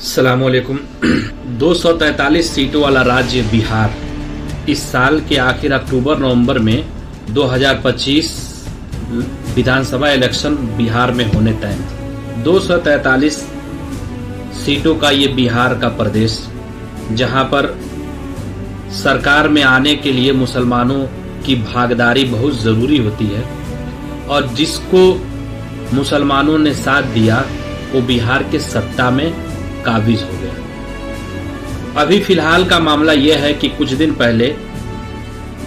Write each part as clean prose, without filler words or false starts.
अस्सलामुअलैकुम। 243 सीटों वाला राज्य बिहार इस साल के आखिर अक्टूबर नवंबर में 2025 विधानसभा इलेक्शन बिहार में होने तय। 243 सीटों का ये बिहार का प्रदेश, जहां पर सरकार में आने के लिए मुसलमानों की भागीदारी बहुत जरूरी होती है और जिसको मुसलमानों ने साथ दिया वो बिहार के सत्ता में काबिज हो गया। अभी फिलहाल का मामला यह है कि कुछ दिन पहले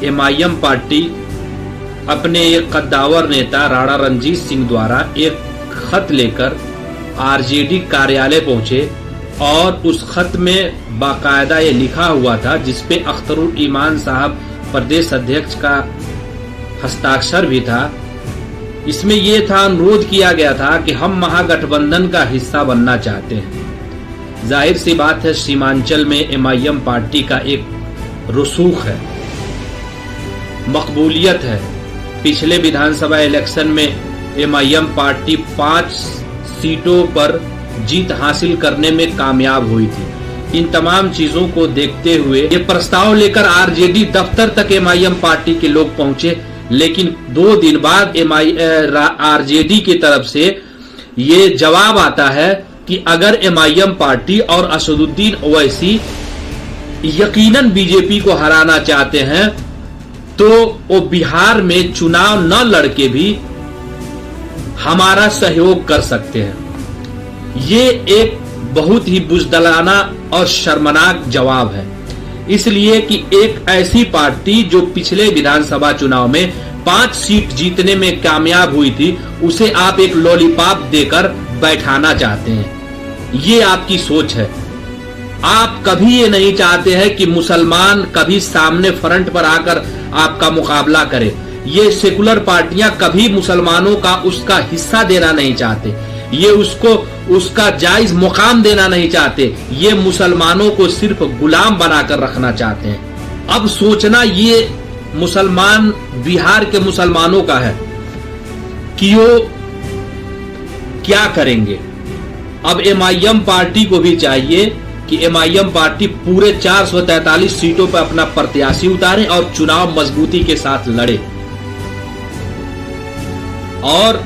एमआईएम पार्टी अपने एक कद्दावर नेता राणा रणजीत सिंह द्वारा एक खत लेकर आरजेडी कार्यालय पहुंचे और उस खत में बाकायदा ये लिखा हुआ था, जिसपे अख्तरुल ईमान साहब प्रदेश अध्यक्ष का हस्ताक्षर भी था। इसमें यह था, अनुरोध किया गया था कि हम महागठबंधन का हिस्सा बनना चाहते हैं। जाहिर सी बात है, सीमांचल में एमआईएम पार्टी का एक रसूख है, मकबूलियत है। पिछले विधानसभा इलेक्शन में एमआईएम पार्टी 5 सीटों पर जीत हासिल करने में कामयाब हुई थी। इन तमाम चीजों को देखते हुए ये प्रस्ताव लेकर आरजेडी दफ्तर तक एमआईएम पार्टी के लोग पहुंचे, लेकिन 2 दिन बाद आरजेडी की तरफ से ये जवाब आता है कि अगर एमआईएम पार्टी और असदुद्दीन ओवैसी यकीनन बीजेपी को हराना चाहते हैं तो वो बिहार में चुनाव न लड़के भी हमारा सहयोग कर सकते हैं। ये एक बहुत ही बुज़दिलाना और शर्मनाक जवाब है, इसलिए कि एक ऐसी पार्टी जो पिछले विधानसभा चुनाव में 5 सीट जीतने में कामयाब हुई थी, उसे आप एक लॉलीपॉप देकर बैठाना चाहते हैं। ये आपकी सोच है। आप कभी ये नहीं चाहते हैं कि मुसलमान कभी सामने फ्रंट पर आकर आपका मुकाबला करे। ये सेकुलर पार्टियां कभी मुसलमानों का उसका हिस्सा देना नहीं चाहते, ये उसको उसका जायज मुकाम देना नहीं चाहते। ये मुसलमानों को सिर्फ गुलाम बनाकर रखना चाहते हैं। अब सोचना ये मुसलमान, बिहार के मुसलमानों का है कि वो क्या करेंगे। अब एमआईएम पार्टी को भी चाहिए कि एमआईएम पार्टी पूरे 443 सीटों पर अपना प्रत्याशी उतारे और चुनाव मजबूती के साथ लड़े। और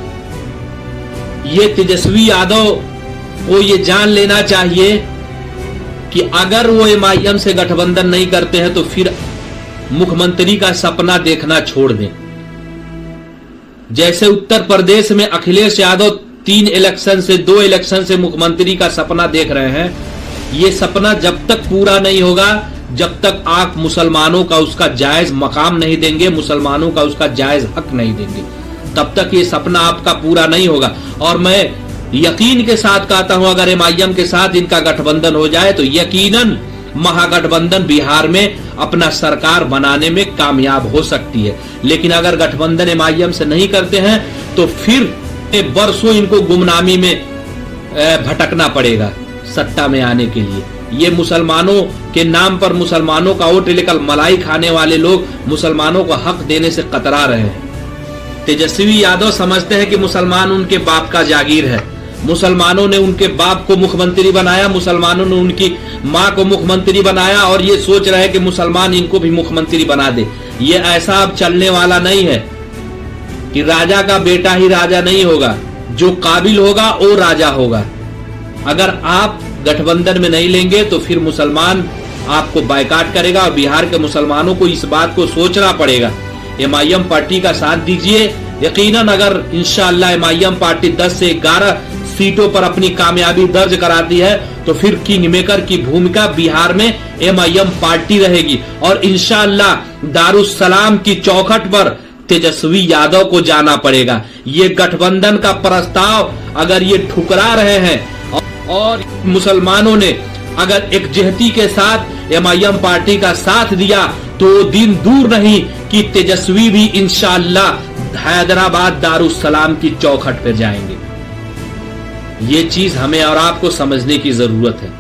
ये तेजस्वी यादव को ये जान लेना चाहिए कि अगर वो एमआईएम से गठबंधन नहीं करते हैं तो फिर मुख्यमंत्री का सपना देखना छोड़ दें। जैसे उत्तर प्रदेश में अखिलेश यादव 2 इलेक्शन से मुख्यमंत्री का सपना देख रहे हैं, ये सपना जब तक पूरा नहीं होगा, जब तक आप मुसलमानों का उसका जायज मकाम नहीं देंगे, मुसलमानों का उसका जायज हक नहीं देंगे, तब तक ये सपना आपका पूरा नहीं होगा। और मैं यकीन के साथ कहता हूं, अगर एमआईएम के साथ इनका गठबंधन हो जाए तो यकीनन महागठबंधन बिहार में अपना सरकार बनाने में कामयाब हो सकती है। लेकिन अगर गठबंधन एमआईएम से नहीं करते हैं तो फिर बरसों इनको गुमनामी में भटकना पड़ेगा सत्ता में आने के लिए। ये मुसलमानों के नाम पर मुसलमानों का वोट लेकर मलाई खाने वाले लोग मुसलमानों को हक देने से कतरा रहे हैं। तेजस्वी यादव समझते हैं कि मुसलमान उनके बाप का जागीर है, मुसलमानों ने उनके बाप को मुख्यमंत्री बनाया, मुसलमानों ने उनकी माँ को मुख्यमंत्री बनाया और ये सोच रहे हैं कि मुसलमान इनको भी मुख्यमंत्री बना दे। ये ऐसा अब चलने वाला नहीं है कि राजा का बेटा ही राजा नहीं होगा, जो काबिल होगा वो राजा होगा। अगर आप गठबंधन में नहीं लेंगे तो फिर मुसलमान आपको बायकाट करेगा और बिहार के मुसलमानों को इस बात को सोचना पड़ेगा। एमआईएम पार्टी का साथ दीजिए। यकीनन अगर इंशाअल्लाह एमआईएम पार्टी 10 से 11 सीटों पर अपनी कामयाबी दर्ज कराती है तो फिर किंग मेकर की भूमिका बिहार में एमआईएम पार्टी रहेगी और इंशाअल्लाह दारुस्सलाम की चौखट पर तेजस्वी यादव को जाना पड़ेगा। ये गठबंधन का प्रस्ताव अगर ये ठुकरा रहे हैं और मुसलमानों ने अगर एकजुटता के साथ एमआईएम पार्टी का साथ दिया तो दिन दूर नहीं कि तेजस्वी भी इंशाअल्लाह हैदराबाद दारुस्सलाम की चौखट पर जाएंगे। ये चीज हमें और आपको समझने की जरूरत है।